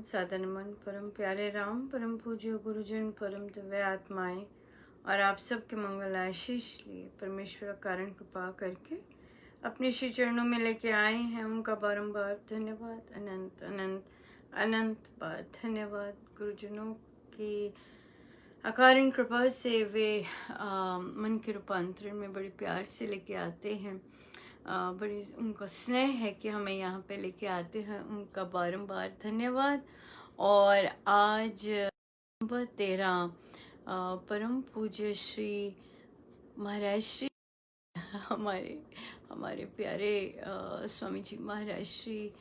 सादर नमन परम प्यारे राम, परम पूज्य गुरुजन, परम दिव्य आत्माएं और आप सबके मंगल आशीष लिए परमेश्वर कारण कृपा करके अपने श्री चरणों में लेके आए हैं। उनका बारंबार धन्यवाद, अनंत अनंत अनंत बार धन्यवाद। गुरुजनों की अकारण कृपा से वे मन के रूपांतरण में बड़े प्यार से लेके आते हैं। बड़ी उनका स्नेह है कि हमें यहाँ पे लेके आते हैं, उनका बारंबार धन्यवाद। और आज नंबर 13 परम पूज्य श्री महाराज श्री हमारे हमारे प्यारे स्वामी जी महाराज श्री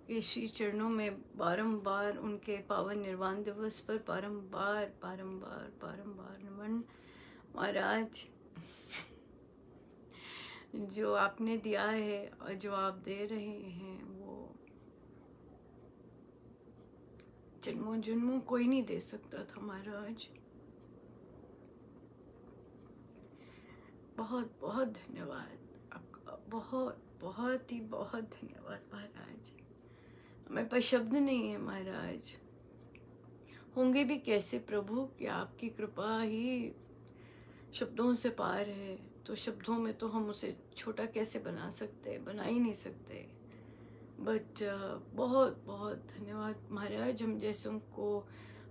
के श्री चरणों में बारंबार उनके पावन निर्वाण दिवस पर बारंबार बारंबार बारंबार नमन। महाराज, जो आपने दिया है और जो आप दे रहे हैं वो जन्मों जन्मों कोई नहीं दे सकता था महाराज। बहुत बहुत धन्यवाद आपका, बहुत बहुत ही बहुत धन्यवाद महाराज। हमें पर शब्द नहीं है महाराज, होंगे भी कैसे प्रभु कि आपकी कृपा ही शब्दों से पार है। तो शब्दों में तो हम उसे छोटा कैसे बना सकते हैं, बना ही नहीं सकते। बट बहुत बहुत धन्यवाद महाराज।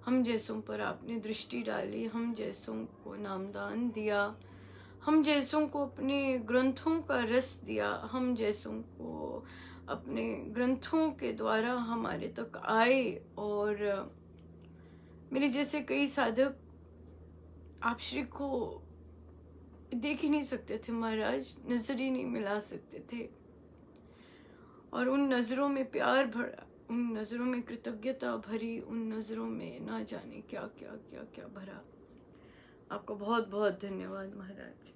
हम जैसों पर आपने दृष्टि डाली, हम जैसों को नामदान दिया, हम जैसों को अपने ग्रंथों का रस दिया, हम जैसों को अपने ग्रंथों के द्वारा हमारे तक आए। और मेरे जैसे कई साधक आप श्री को देख ही नहीं सकते थे महाराज, नजर ही नहीं मिला सकते थे। और उन नजरों में प्यार भरा, उन नजरों में कृतज्ञता भरी, उन नजरों में ना जाने क्या क्या क्या क्या भरा। आपका बहुत बहुत धन्यवाद महाराज,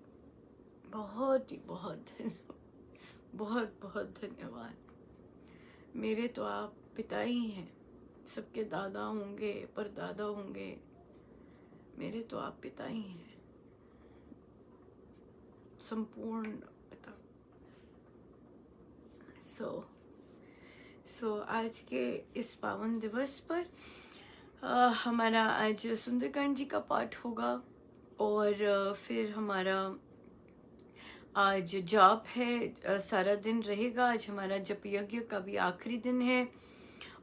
बहुत ही बहुत धन्यवाद, बहुत बहुत धन्यवाद। मेरे तो आप पिता ही हैं, सबके दादा होंगे, परदादा होंगे, मेरे तो आप पिता ही हैं, संपूर्ण पिता। सो आज के इस पावन दिवस पर हमारा आज सुंदरकांड जी का पाठ होगा। और फिर हमारा आज जाप है, सारा दिन रहेगा। आज हमारा जप यज्ञ का भी आखिरी दिन है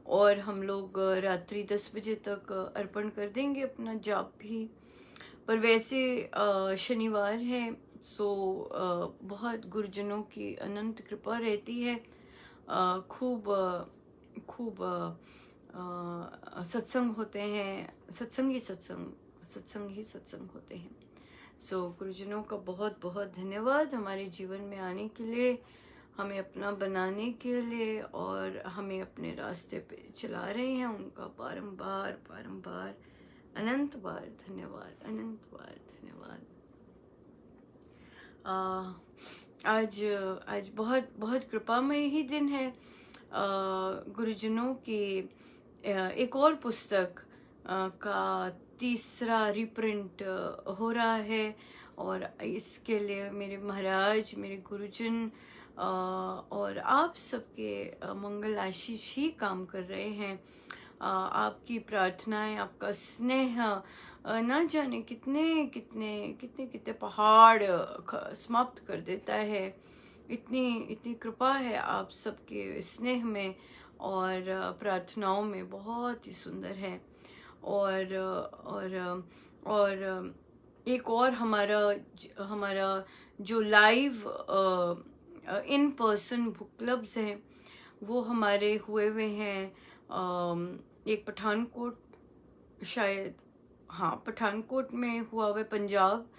और हम लोग रात्रि 10 बजे तक अर्पण कर देंगे अपना जाप भी। पर वैसे शनिवार है, सो बहुत गुरुजनों की अनंत कृपा रहती है। खूब खूब सत्संग होते हैं, सत्संग ही सत्संग होते हैं। सो गुरुजनों का बहुत बहुत धन्यवाद हमारे जीवन में आने के लिए, हमें अपना बनाने के लिए और हमें अपने रास्ते पे चला रहे हैं। उनका बारंबार बारंबार अनंत बार धन्यवाद, अनंत बार धन्यवाद। आज बहुत बहुत कृपामय ही दिन है। गुरुजनों की एक और पुस्तक का तीसरा रिप्रिंट हो रहा है और इसके लिए मेरे महाराज, मेरे गुरुजन और आप सबके मंगल आशीष ही काम कर रहे हैं। आपकी प्रार्थनाएं, आपका स्नेह ना जाने कितने कितने कितने कितने पहाड़ समाप्त कर देता है। इतनी इतनी कृपा है आप सबके स्नेह में और प्रार्थनाओं में, बहुत ही सुंदर है। और एक और हमारा जो live in person book clubs हैं वो हमारे हुए हुए हैं। एक पठानकोट, शायद हाँ पठानकोट में हुआ हुआ है पंजाब,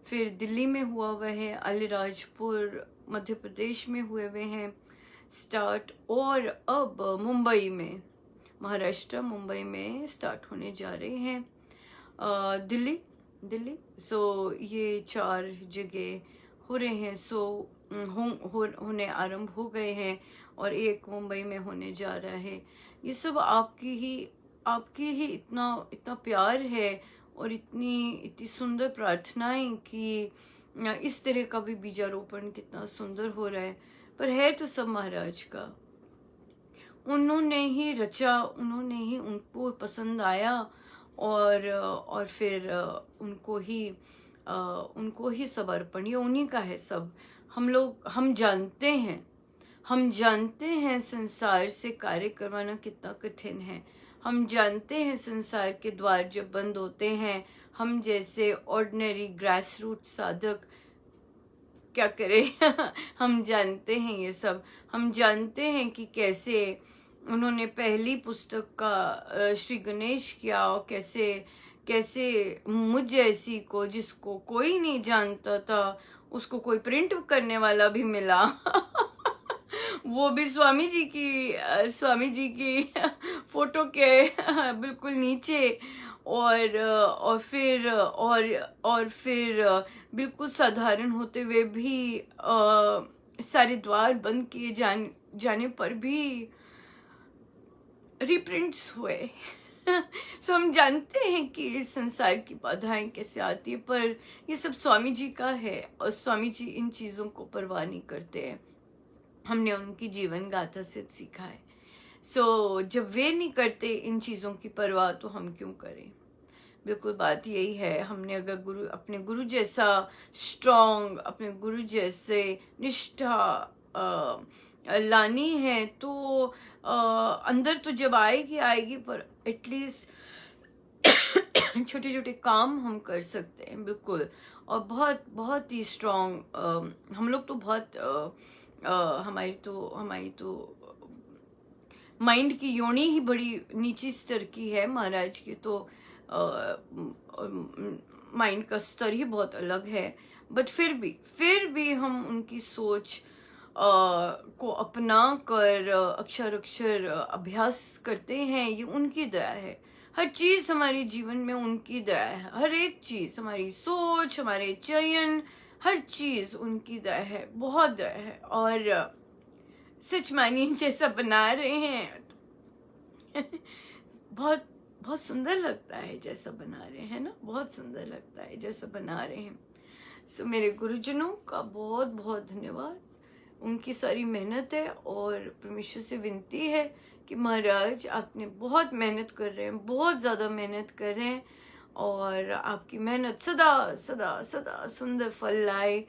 फिर दिल्ली में हुआ हुआ है, अलीराजपुर मध्य प्रदेश में हुए हुए हैं स्टार्ट, और अब मुंबई में, महाराष्ट्र मुंबई में स्टार्ट होने जा रहे हैं। दिल्ली सो ये 4 जगह हो रहे हैं। सो होने आरंभ हो गए हैं और एक मुंबई में होने जा रहा है। ये सब आपकी ही इतना प्यार है और इतनी सुंदर प्रार्थनाएं कि इस तरह का भी बीजारोपण कितना सुंदर हो रहा है। पर है तो सब महाराज का, उन्होंने ही रचा, उन्होंने ही, उनको पसंद आया और फिर उनको ही सब अर्पण, ये उन्हीं का है सब। हम जानते हैं संसार से कार्य करवाना कितना कठिन है। हम जानते हैं संसार के द्वार जब बंद होते हैं, हम जैसे ऑर्डिनरी ग्रास रूट साधक क्या करें हम जानते हैं ये सब। हम जानते हैं कि कैसे उन्होंने पहली पुस्तक का श्री गणेश किया, और कैसे कैसे मुझ जैसी को, जिसको कोई नहीं जानता था, उसको कोई प्रिंट करने वाला भी मिला वो भी स्वामी जी की फोटो के बिल्कुल नीचे। और फिर बिल्कुल साधारण होते हुए भी सारे द्वार बंद किए जाने पर भी रिप्रिंट्स हुए सो हम जानते हैं कि इस संसार की बाधाएं कैसे आती है, पर ये सब स्वामी जी का है, और स्वामी जी इन चीज़ों को परवाह नहीं करते हैं। हमने उनकी जीवन गाथा से सीखा है। सो जब वे नहीं करते इन चीज़ों की परवाह, तो हम क्यों करें? बिल्कुल बात यही है। हमने अगर अपने गुरु जैसा स्ट्रॉन्ग, अपने गुरु जैसे निष्ठा लानी है, तो अंदर तो जब आएगी, पर एटलीस्ट छोटे छोटे काम हम कर सकते हैं बिल्कुल। और बहुत बहुत ही स्ट्रॉन्ग हम लोग तो बहुत हमारी तो माइंड की योनि ही बड़ी नीची स्तर की है। महाराज की तो माइंड का स्तर ही बहुत अलग है, बट फिर भी हम उनकी सोच को अपना कर अक्षर अक्षर अभ्यास करते हैं। ये उनकी दया है। हर चीज हमारे जीवन में उनकी दया है। हर एक चीज, हमारी सोच, हमारे चयन, हर चीज उनकी दया है, बहुत दया है। और सच मानिए जैसा बना रहे हैं बहुत बहुत सुंदर लगता है जैसा बना रहे हैं ना, बहुत सुंदर लगता है जैसा बना रहे हैं। सो मेरे गुरुजनों का बहुत बहुत धन्यवाद। उनकी सारी मेहनत है, और परमेश्वर से विनती है कि महाराज आपने बहुत मेहनत कर रहे हैं, बहुत ज़्यादा मेहनत कर रहे हैं, और आपकी मेहनत सदा सदा सदा सुंदर फल लाए।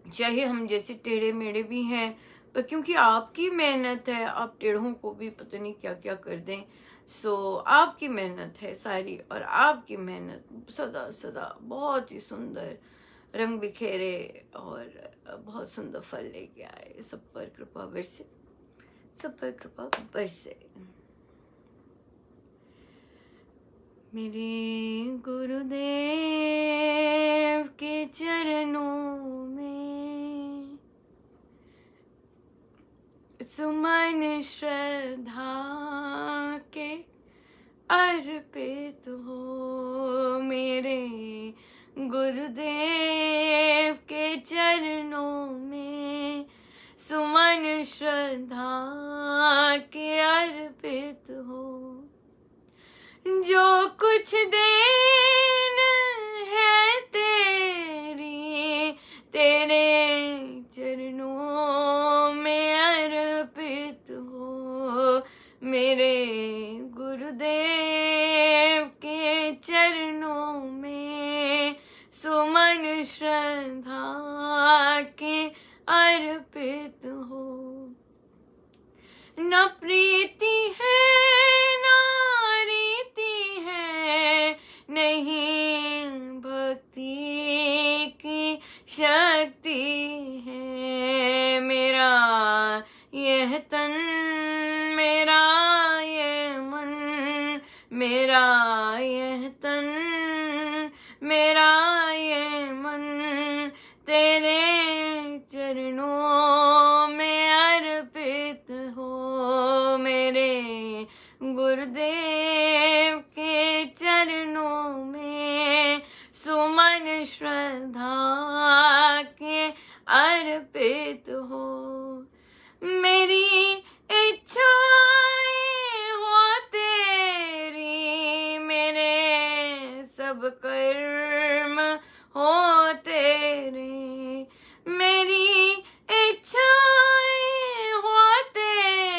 चाहे हम जैसे टेढ़े मेढ़े भी हैं, पर क्योंकि आपकी मेहनत है, आप टेढ़ों को भी पता नहीं क्या क्या कर दें। सो आपकी मेहनत है सारी, और आपकी मेहनत सदा सदा बहुत ही सुंदर रंग बिखेरे और बहुत सुंदर फल लेके आए। सब पर कृपा बरसे, सब पर कृपा बरसे। मेरे गुरुदेव के चरणों में सुमन श्रद्धा के अर्पित हो। मेरे गुरुदेव के चरणों में सुमन श्रद्धा के अर्पित हो। जो कुछ देन है तेरे चरणों में अर्पित हो। मेरे गुरुदेव के चरणों में सुमन श्रद्धा के अर्पित हो। न प्रीति है न रीति है, नहीं भक्ति की शक्ति है। मेरा यह तन, मेरा यह मन, मेरा यह तन, मेरा यह मन तेरे चरणों में अर्पित हो। मेरे गुरुदेव के चरणों में सुमन श्रद्धा के अर्पित हो। मेरी इच्छाएं हो तेरी, मेरे सब कर्म हो तेरे। मेरी इच्छाएं हो तेरी,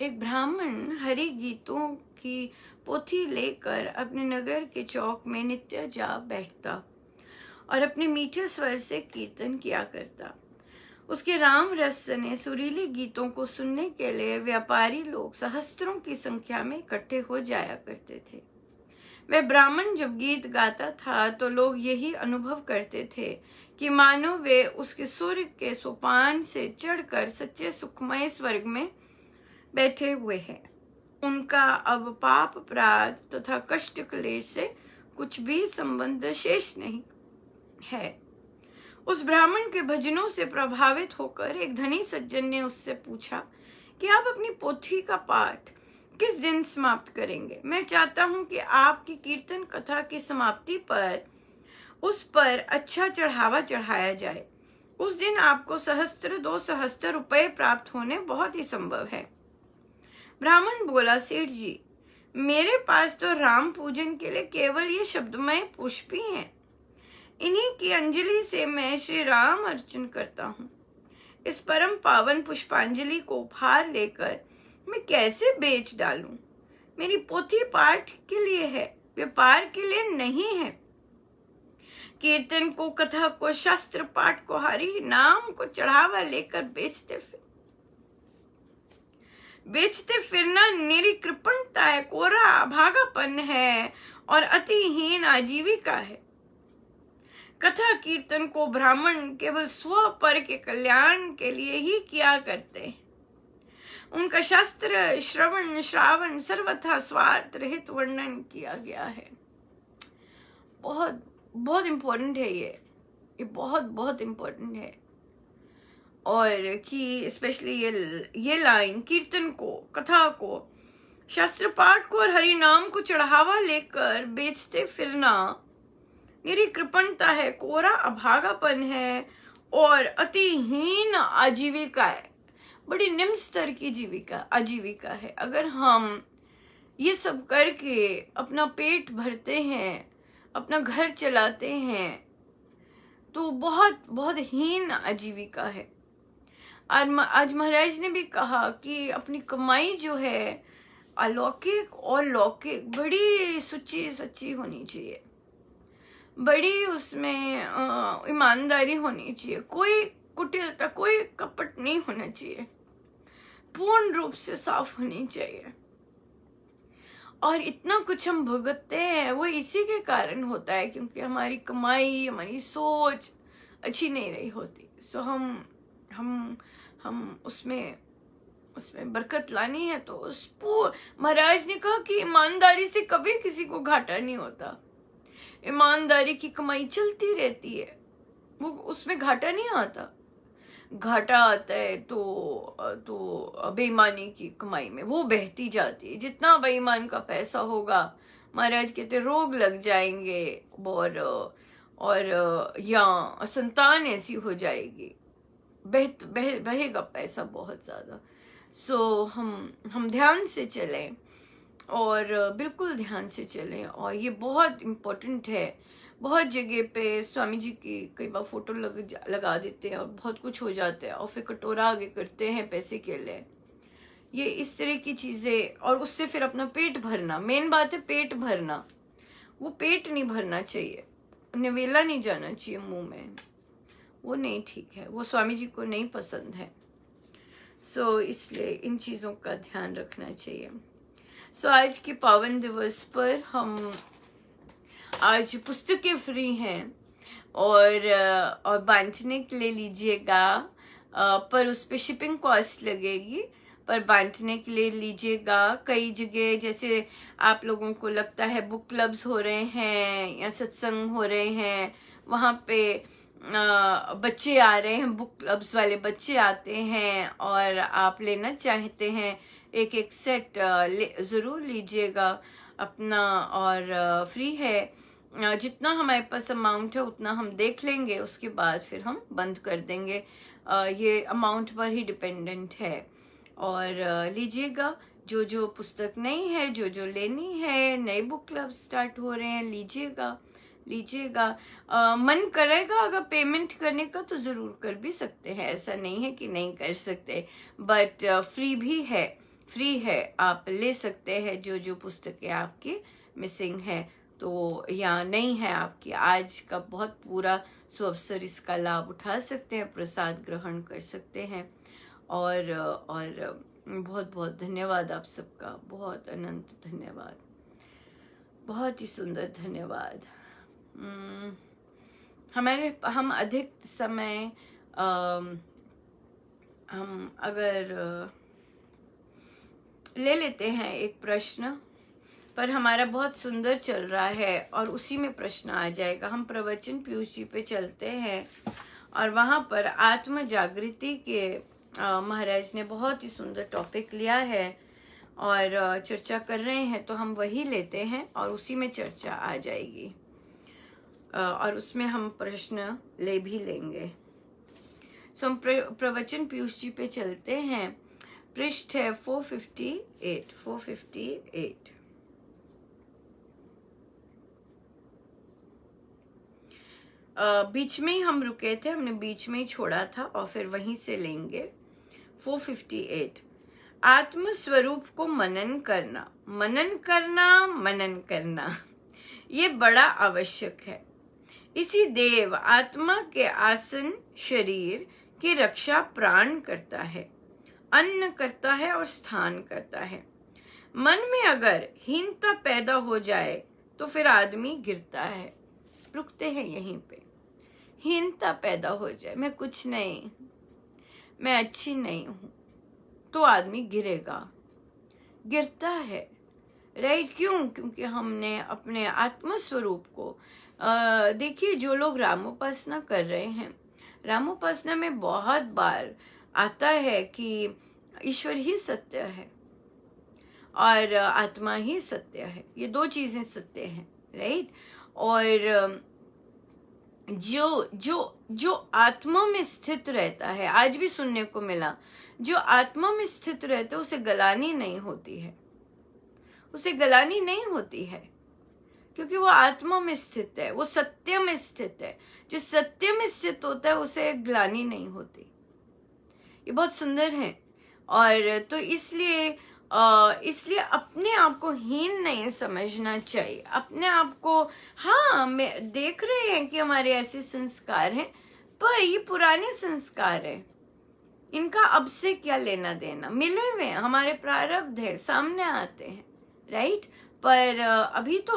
एक ब्राह्मण हरि गीतों की पोथी लेकर अपने नगर के चौक में नित्य जा बैठता और अपने मीठे स्वर से कीर्तन किया करता। उसके राम रस ने सुरीले गीतों को सुनने के लिए व्यापारी लोग सहस्त्रों की संख्या में इकट्ठे हो जाया करते थे। वह ब्राह्मण जब गीत गाता था तो लोग यही अनुभव करते थे कि मानो वे उसके सुर के सोपान से चढ़कर सच्चे सुखमय स्वर्ग में बैठे हुए हैं। उनका अब पाप अपराध तथा कष्ट क्लेश से कुछ भी संबंध शेष नहीं है। उस ब्राह्मण के भजनों से प्रभावित होकर एक धनी सज्जन ने उससे पूछा कि आप अपनी पोथी का पाठ किस दिन समाप्त करेंगे? मैं चाहता हूं कि आपकी कीर्तन कथा की समाप्ति पर उस पर अच्छा चढ़ावा चढ़ाया जाए। उस दिन आपको 2 सहस्त्र रुपए प्राप्त होने बहुत ही संभव है। ब्राह्मण बोला, सेठ जी, मेरे पास तो राम पूजन के लिए केवल ये शब्दमय पुष्प ही हैं। इन्हीं की अंजलि से मैं श्री राम अर्चन करता हूँ। इस परम पावन पुष्पांजलि को उपहार लेकर मैं कैसे बेच डालूं? मेरी पोथी पाठ के लिए है, व्यापार के लिए नहीं है। कीर्तन को, कथा को, शास्त्र पाठ को, हरि नाम को चढ़ावा लेकर बेचते फिरना निरी कृपणता है, कोरा अभागापन है और अतिहीन आजीविका है। कथा कीर्तन को ब्राह्मण केवल स्व पर के कल्याण के लिए ही किया करते हैं। उनका शास्त्र श्रावण सर्वथा स्वार्थ रहित वर्णन किया गया है। बहुत बहुत इम्पोर्टेंट है ये बहुत इम्पोर्टेंट है। और कि स्पेशली ये लाइन, कीर्तन को, कथा को, शास्त्र पाठ को और हरि नाम को चढ़ावा लेकर बेचते फिरना मेरी कृपणता है, कोरा अभागापन है और अतिहीन आजीविका है। बड़ी निम्न स्तर की आजीविका है। अगर हम ये सब करके अपना पेट भरते हैं, अपना घर चलाते हैं, तो बहुत बहुत हीन आजीविका है। आज महाराज ने भी कहा कि अपनी कमाई जो है अलौकिक और लौकिक बड़ी सुची सच्ची होनी चाहिए, बड़ी उसमें ईमानदारी होनी चाहिए, कोई कुटिलता, कोई कपट नहीं होना चाहिए, पूर्ण रूप से साफ होनी चाहिए। और इतना कुछ हम भुगतते हैं वो इसी के कारण होता है क्योंकि हमारी कमाई, हमारी सोच अच्छी नहीं रही होती। सो हम उसमें बरकत लानी है तो महाराज ने कहा कि ईमानदारी से कभी किसी को घाटा नहीं होता। ईमानदारी की कमाई चलती रहती है, वो उसमें घाटा नहीं आता। घाटा आता है तो बेईमानी की कमाई में वो बहती जाती है। जितना बेईमान का पैसा होगा, महाराज कहते रोग लग जाएंगे और या संतान ऐसी हो जाएगी, बहेगा पैसा बहुत ज्यादा। सो हम ध्यान से चलें और बिल्कुल ध्यान से चलें। और ये बहुत इम्पोर्टेंट है। बहुत जगह पे स्वामी जी की कई बार फोटो लगा देते हैं और बहुत कुछ हो जाता है और फिर कटोरा आगे करते हैं पैसे के लिए। ये इस तरह की चीजें, और उससे फिर अपना पेट भरना। मेन बात है पेट भरना। वो पेट नहीं भरना चाहिए, निवेला नहीं जाना चाहिए मुंह में, वो नहीं ठीक है, वो स्वामी जी को नहीं पसंद है। सो इसलिए इन चीजों का ध्यान रखना चाहिए। सो आज के पावन दिवस पर हम आज पुस्तकें फ्री हैं और बांटने के लिए लीजिएगा, पर उस पर शिपिंग कॉस्ट लगेगी, पर बांटने के लिए लीजिएगा। कई जगह जैसे आप लोगों को लगता है बुक क्लब्स हो रहे हैं या सत्संग हो रहे हैं, वहाँ पे बच्चे आ रहे हैं, बुक क्लब्स वाले बच्चे आते हैं और आप लेना चाहते हैं एक सेट ज़रूर लीजिएगा अपना। और फ्री है, जितना हमारे पास अमाउंट है उतना हम देख लेंगे, उसके बाद फिर हम बंद कर देंगे। ये अमाउंट पर ही डिपेंडेंट है। और लीजिएगा, जो पुस्तक नहीं है, जो लेनी है, नए बुक क्लब स्टार्ट हो रहे हैं, लीजिएगा। मन करेगा अगर पेमेंट करने का तो ज़रूर कर भी सकते हैं, ऐसा नहीं है कि नहीं कर सकते, बट फ्री भी है। फ्री है, आप ले सकते हैं जो जो पुस्तकें आपकी मिसिंग है तो या नहीं है आपकी। आज का बहुत पूरा सुअवसर इसका लाभ उठा सकते हैं, प्रसाद ग्रहण कर सकते हैं। और बहुत बहुत धन्यवाद आप सबका, बहुत अनंत धन्यवाद, बहुत ही सुंदर धन्यवाद। हम अधिक समय हम अगर ले लेते हैं एक प्रश्न, पर हमारा बहुत सुंदर चल रहा है और उसी में प्रश्न आ जाएगा। हम प्रवचन पीयूष जी पे चलते हैं और वहाँ पर आत्म जागृति के महाराज ने बहुत ही सुंदर टॉपिक लिया है और चर्चा कर रहे हैं, तो हम वही लेते हैं और उसी में चर्चा आ जाएगी और उसमें हम प्रश्न ले भी लेंगे। सो हम प्रवचन पीयूष जी पे चलते हैं। पृष्ठ है 458। बीच में ही हम रुके थे, हमने बीच में ही छोड़ा था और फिर वहीं से लेंगे। 458 आत्म स्वरूप को मनन करना ये बड़ा आवश्यक है। इसी देव आत्मा के आसन शरीर की रक्षा प्राण करता है, अन्न करता है और स्थान करता है। मन में अगर हीनता पैदा हो जाए तो फिर आदमी गिरता है। रुकते हैं यहीं पे। हीनता पैदा हो जाए, मैं कुछ नहीं, मैं अच्छी नहीं हूं, तो आदमी गिरता है। राइट? क्यों? क्योंकि हमने अपने आत्म स्वरूप को देखिए, जो लोग रामोपासना कर रहे हैं, रामोपासना में बहुत बार आता है कि ईश्वर ही सत्य है और आत्मा ही सत्य है, ये दो चीजें सत्य हैं। राइट? और जो आत्मा में स्थित रहता है, आज भी सुनने को मिला, जो आत्मा में स्थित रहता है उसे गलानी नहीं होती है, क्योंकि वो आत्मा में स्थित है, वो सत्य में स्थित है। जो सत्य में स्थित होता है उसे ग्लानि नहीं होती। ये बहुत सुंदर है। और तो इसलिए अपने आप को हीन नहीं समझना चाहिए। अपने आप को, हाँ, मैं देख रहे हैं कि हमारे ऐसे संस्कार हैं, पर ये पुराने संस्कार है, इनका अब से क्या लेना देना। मिले हुए हमारे प्रारब्ध है, सामने आते हैं। राइट? पर अभी तो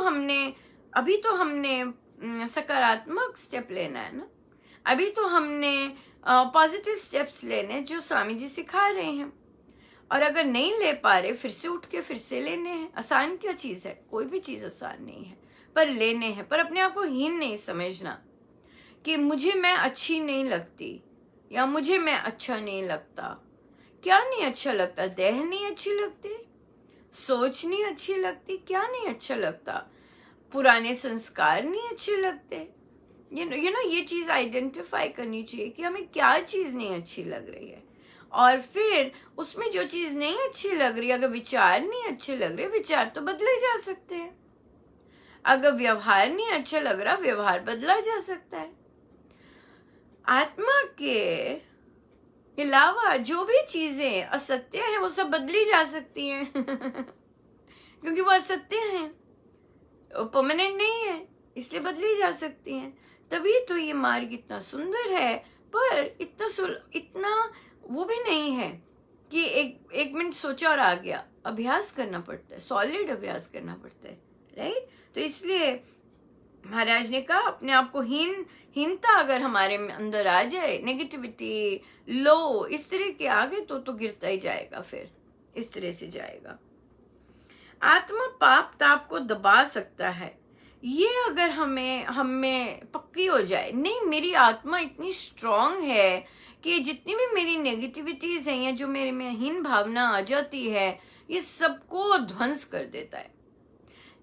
हमने सकारात्मक स्टेप लेना है ना। अभी तो हमने पॉजिटिव स्टेप्स लेने, जो स्वामी जी सिखा रहे हैं। और अगर नहीं ले पा रहे, फिर से उठ के फिर से लेने हैं। आसान क्या चीज है? कोई भी चीज आसान नहीं है, पर लेने हैं। पर अपने आप को हीन नहीं समझना कि मुझे मैं अच्छी नहीं लगती या मुझे मैं अच्छा नहीं लगता। क्या नहीं अच्छा लगता? देह नहीं अच्छी लगती, सोच नहीं अच्छी लगती, क्या नहीं अच्छा लगता? पुराने संस्कार नहीं अच्छे लगते। यू नो ये चीज आइडेंटिफाई करनी चाहिए कि हमें क्या चीज नहीं अच्छी लग रही है, और फिर उसमें जो चीज नहीं अच्छी लग रही, अगर विचार नहीं अच्छे लग रहे, विचार तो बदले जा सकते हैं। अगर व्यवहार नहीं अच्छा लग रहा, व्यवहार बदला जा सकता है। आत्मा के अलावा जो भी चीजें असत्य हैं, वो सब बदली जा सकती हैं क्योंकि वो असत्य हैं, परमानेंट नहीं है, इसलिए बदली जा सकती हैं। तभी तो ये मार्ग इतना सुंदर है, पर इतना वो भी नहीं है कि एक मिनट सोचा और आ गया। अभ्यास करना पड़ता है, सॉलिड अभ्यास करना पड़ता है। राइट? तो इसलिए महाराज ने कहा, अपने आप को हीनता अगर हमारे अंदर आ जाए, नेगेटिविटी, लो, इस तरह के आगे तो गिरता ही जाएगा, फिर इस तरह से जाएगा। आत्मा पाप ताप को दबा सकता है, ये अगर हमें पक्की हो जाए। नहीं, मेरी आत्मा इतनी स्ट्रांग है कि जितनी भी मेरी नेगेटिविटीज हैं या जो मेरे में हीन भावना आ जाती है, ये सबको ध्वंस कर देता है।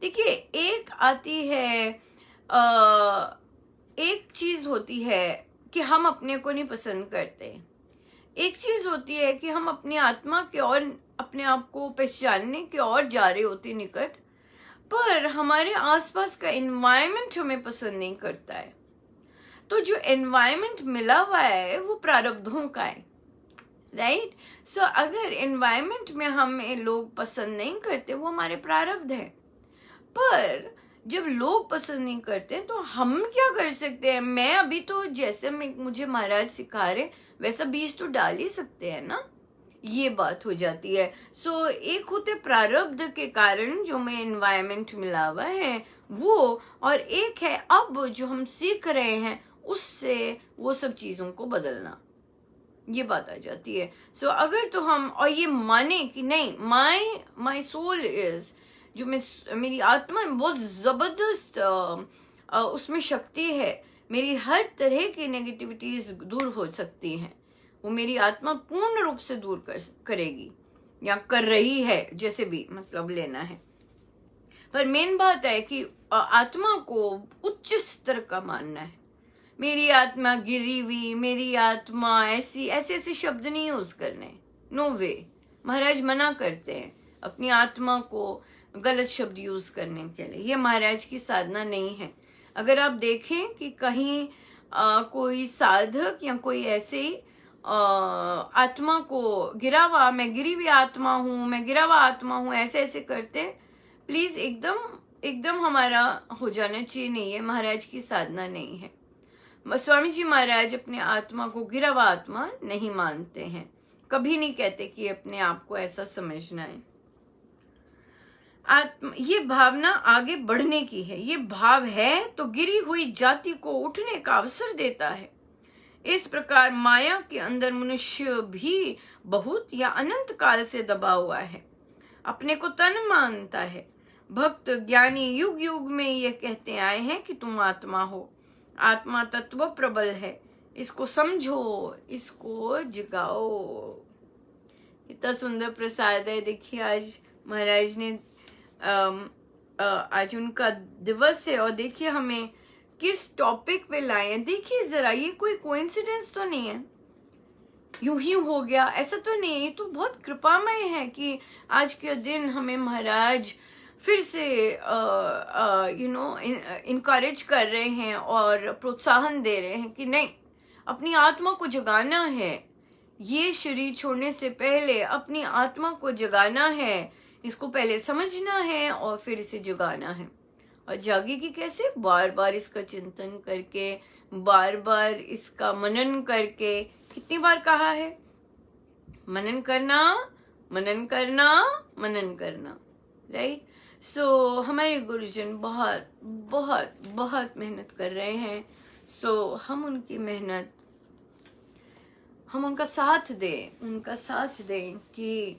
देखिए, एक आती है, एक चीज होती है कि हम अपने को नहीं पसंद करते। एक चीज होती है कि हम अपनी आत्मा की ओर, अपने आप को पहचानने की ओर जा रहे होते निकट, पर हमारे आसपास का एनवायरनमेंट हमें पसंद नहीं करता है। तो जो एनवायरनमेंट मिला हुआ है वो प्रारब्धों का है। राइट। सो अगर एनवायरमेंट में हमें लोग पसंद नहीं करते, वो हमारे प्रारब्ध है। पर जब लोग पसंद नहीं करते तो हम क्या कर सकते हैं? मैं अभी तो जैसे मुझे महाराज सिखा रहे वैसा बीज तो डाल ही सकते हैं ना, ये बात हो जाती है। सो एक होते प्रारब्ध के कारण जो मैं एनवायरमेंट मिला हुआ है वो, और एक है अब जो हम सीख रहे हैं उससे वो सब चीजों को बदलना, ये बात आ जाती है। सो अगर तो हम और ये माने कि नहीं, माई सोल इज, जो मेरी आत्मा में बहुत जबरदस्त उसमें शक्ति है, मेरी हर तरह की नेगेटिविटीज दूर हो सकती हैं, वो मेरी आत्मा पूर्ण रूप से दूर करेगी या कर रही है, जैसे भी मतलब लेना है। पर मेन बात है कि आत्मा को उच्च स्तर का मानना है। मेरी आत्मा गिरी हुई, मेरी आत्मा ऐसी, ऐसे ऐसे शब्द नहीं यूज करने, नो वे। महाराज मना करते हैं अपनी आत्मा को गलत शब्द यूज करने के लिए, ये महाराज की साधना नहीं है। अगर आप देखें कि कहीं कोई साधक या कोई ऐसे आत्मा को गिरा हुआ, मैं गिरी हुई आत्मा हूं, मैं गिरा हुआ आत्मा हूं, ऐसे ऐसे करते, प्लीज एकदम हमारा हो जाना चाहिए, नहीं है, महाराज की साधना नहीं है। स्वामी जी महाराज अपने आत्मा को गिरा हुआ आत्मा नहीं मानते हैं, कभी नहीं कहते कि अपने आप को ऐसा समझना है। ये भावना आगे बढ़ने की है, ये भाव है तो गिरी हुई जाति को उठने का अवसर देता है। इस प्रकार माया के अंदर मनुष्य भी बहुत या अनंत काल से दबा हुआ है, अपने को तन मानता है। भक्त ज्ञानी युग युग में ये कहते आए हैं कि तुम आत्मा हो, आत्मा तत्व प्रबल है, इसको समझो, इसको जगाओ। इतना सुंदर प्रसाद है। देखिए आज महाराज ने आज उनका दिवस है और देखिए हमें किस टॉपिक पे लाए हैं। देखिए जरा, ये कोई कोइंसिडेंस तो नहीं है, यूं ही हो गया ऐसा तो नहीं है, ये तो बहुत कृपामय है कि आज के दिन हमें महाराज फिर से इनकरेज कर रहे हैं और प्रोत्साहन दे रहे हैं कि नहीं, अपनी आत्मा को जगाना है, ये शरीर छोड़ने से पहले अपनी आत्मा को जगाना है, इसको पहले समझना है और फिर इसे जगाना है। और जागेगी कैसे? बार बार इसका चिंतन करके, बार बार इसका मनन करके। कितनी बार कहा है? मनन करना, मनन करना, मनन करना, राइट। सो हमारे गुरुजन बहुत बहुत बहुत मेहनत कर रहे हैं। सो हम उनकी मेहनत, हम उनका साथ दें कि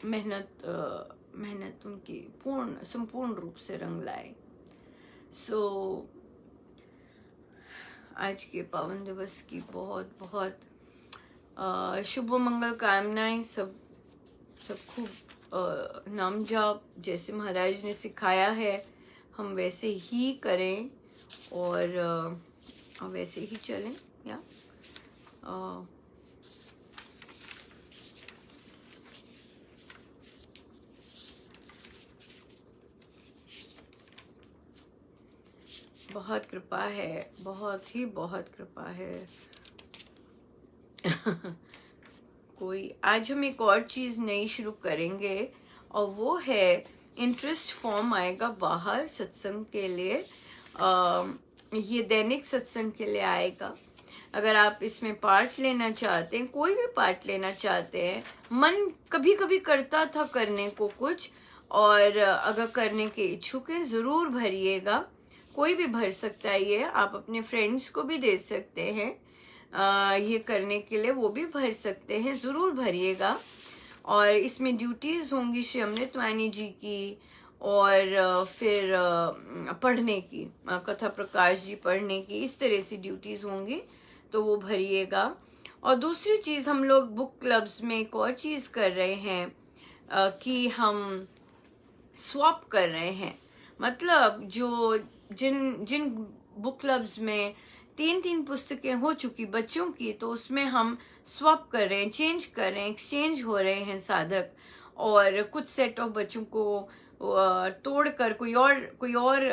मेहनत उनकी संपूर्ण रूप से रंग लाए। सो आज के पावन दिवस की बहुत बहुत शुभ मंगल कामनाएं। सब खूब नाम जाप जैसे महाराज ने सिखाया है हम वैसे ही करें और वैसे ही चलें। या बहुत कृपा है, बहुत ही बहुत कृपा है। कोई आज हम एक और चीज नई शुरू करेंगे और वो है इंटरेस्ट फॉर्म आएगा बाहर सत्संग के लिए। ये दैनिक सत्संग के लिए आएगा। अगर आप इसमें पार्ट लेना चाहते हैं, कोई भी पार्ट लेना चाहते हैं, मन कभी कभी करता था करने को कुछ, और अगर करने के इच्छुक हैं जरूर भरिएगा। कोई भी भर सकता है, ये आप अपने फ्रेंड्स को भी दे सकते हैं ये करने के लिए, वो भी भर सकते हैं, जरूर भरिएगा। और इसमें ड्यूटीज होंगी श्री अमृतवाणी जी की और फिर पढ़ने की, कथा प्रकाश जी पढ़ने की, इस तरह से ड्यूटीज होंगी, तो वो भरिएगा। और दूसरी चीज, हम लोग बुक क्लब्स में एक और चीज कर रहे हैं कि हम स्वैप कर रहे हैं। मतलब जो जिन बुक क्लब्स में 3 पुस्तकें हो चुकी बच्चों की, तो उसमें हम स्वैप कर रहे हैं, चेंज कर रहे हैं, एक्सचेंज हो रहे हैं साधक, और कुछ सेट ऑफ बच्चों को तोड़कर कोई और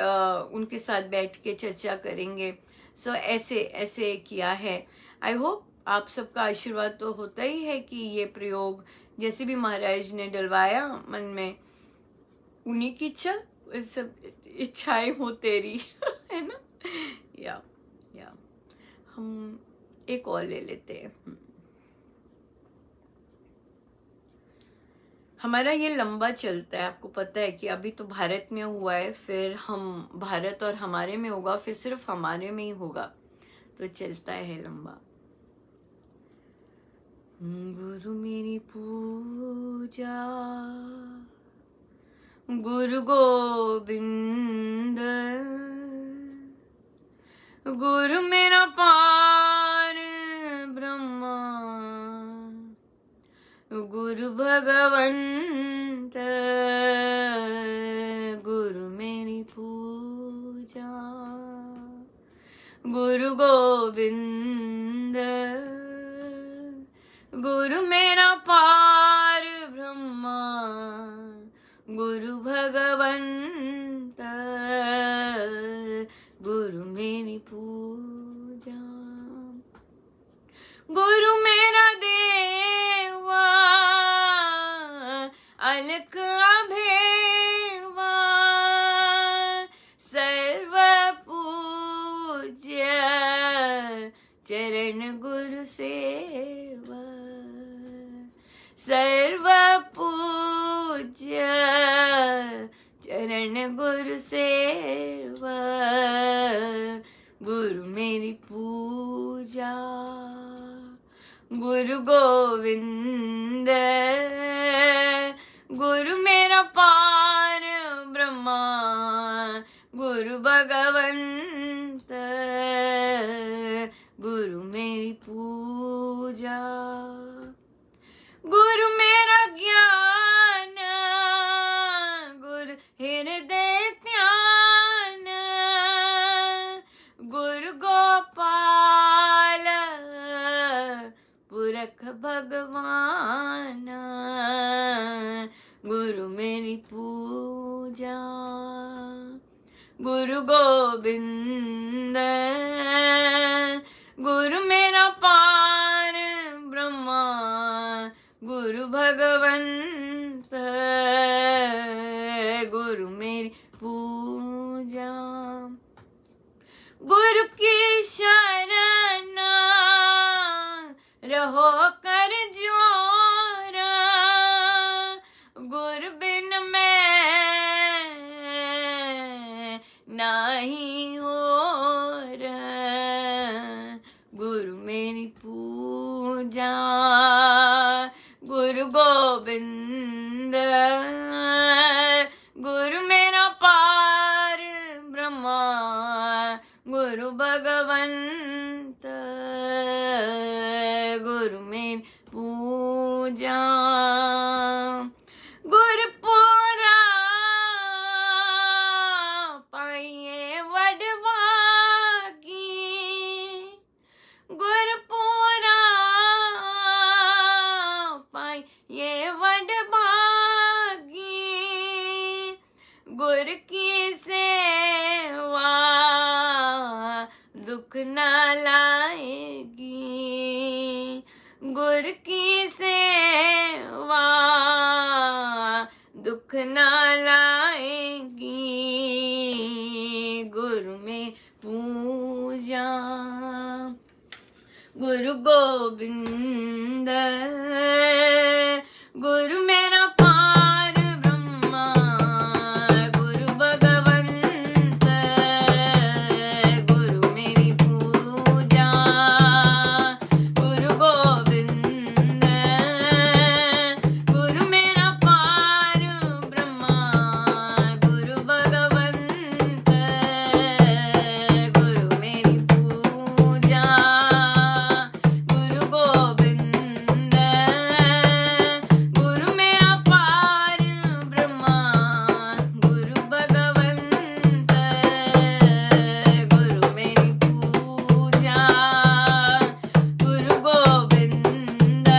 उनके साथ बैठ के चर्चा करेंगे। सो ऐसे किया है। आई होप आप सबका आशीर्वाद तो होता ही है कि ये प्रयोग जैसे भी महाराज ने डलवाया मन में, उन्हीं की इच्छा, सब इच्छाएं हो तेरी है ना। या हम एक और ले लेते हैं। हमारा ये लंबा चलता है, आपको पता है कि अभी तो भारत में हुआ है, फिर हम भारत और हमारे में होगा, फिर सिर्फ हमारे में ही होगा, तो चलता है लंबा। गुरु मेरी पूजा, गुरु गोविंद, गुरु मेरा पार ब्रह्मा, गुरु भगवंत, गुरु मेरी पूजा, गुरु गोविंद, गुरु मेरा पार ब्रह्मा, गुरु भगवंत, गुरु मेरी पूजा, गुरु मेरा देवा, अलख अभेवा, सर्व पूज्य चरण गुरु सेवा, सर्व पूज्य चरण गुरु सेवा, गुरु मेरी पूजा, गुरु गोविंद, गुरु मेरा पार ब्रह्मा, गुरु भगवंत, गुरु मेरी पूजा, गुरु मेरा ज्ञान, गुरु हृदय ध्यान, गुरु गोपाल पुरख भगवान, गुरु मेरी पूजा, गुरु गोविंद, गुरु मेरा पार ब्रह्मा, गुरु भगवंत, गुरु मेरी पूजा, गुरु की शरण रहो कर जोरा, गुरु बिन मैं नाही हो रहा, गुरु मेरी पूजा, गुरु गोविंद, गुरु मेरा पार ब्रह्मा, गुरु भगवंत, गुरु मेरी पूजा, गुरु पूरा पाइए वडभागी, गुरु पूरा पाइए वडभागी, गुरु की सेवा दुख न लाएगी, गुरु की सेवा दुख न लाएगी, गुरु में पूजा, गुरु गोविंद, गुरु मेरा पार ब्रह्मा, गुरु भगवंत, गुरु मेरी पूजा, गुरु गोविंद, गुरु मेरा पार ब्रह्मा, गुरु भगवंत, गुरु मेरी पूजा, गुरु गोविंद, गुरु मेरा पार ब्रह्मा, गुरु भगवंत, गुरु मेरी पूजा, गुरु गोविंद,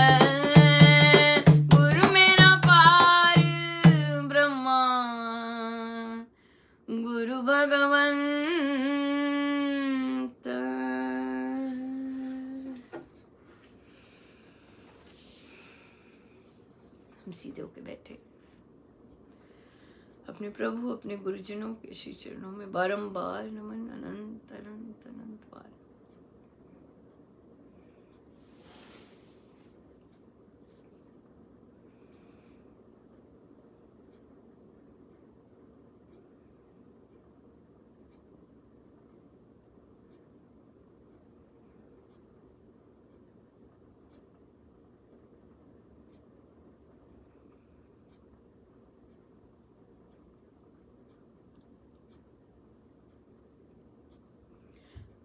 गुरु मेरा पार ब्रह्मा, गुरु भगवंत। सीधे होके बैठे, अपने प्रभु अपने गुरुजनों के श्री चरणों में बारंबार नमन अनंत अनंत अनंत बार।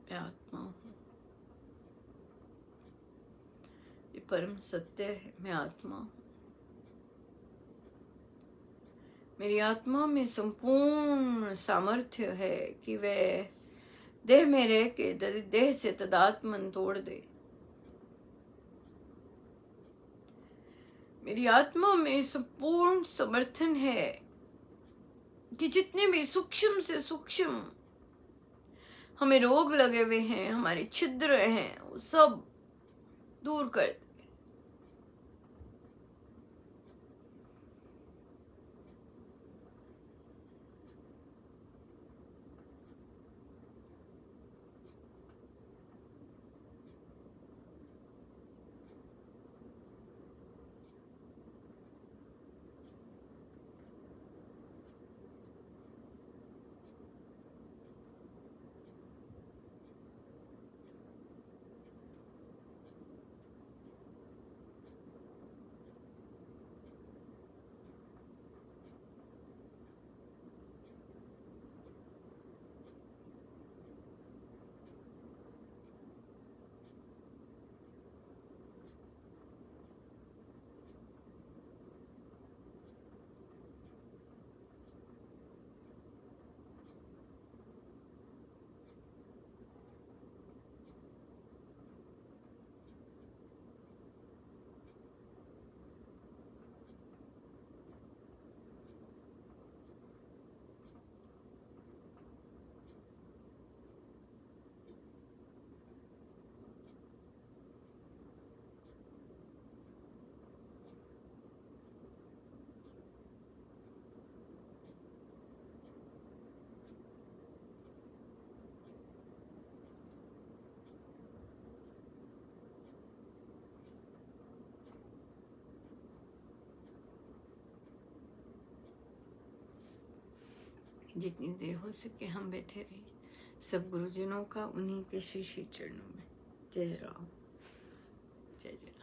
मैं आत्मा हूँ, ये परम सत्य है। मैं आत्मा हूँ, मेरी आत्मा में संपूर्ण सामर्थ्य है कि वह देह में रह के देह से तदात्मन तोड़ दे। मेरी आत्मा में संपूर्ण समर्थन है कि जितने भी सूक्ष्म से सूक्ष्म हमें रोग लगे हुए हैं, हमारे छिद्र हैं, वो सब दूर कर दे। जितनी देर हो सके हम बैठे रहिए सब गुरुजनों का उन्हीं के श्री श्री चरणों में। जय जय राम, जय जय राम।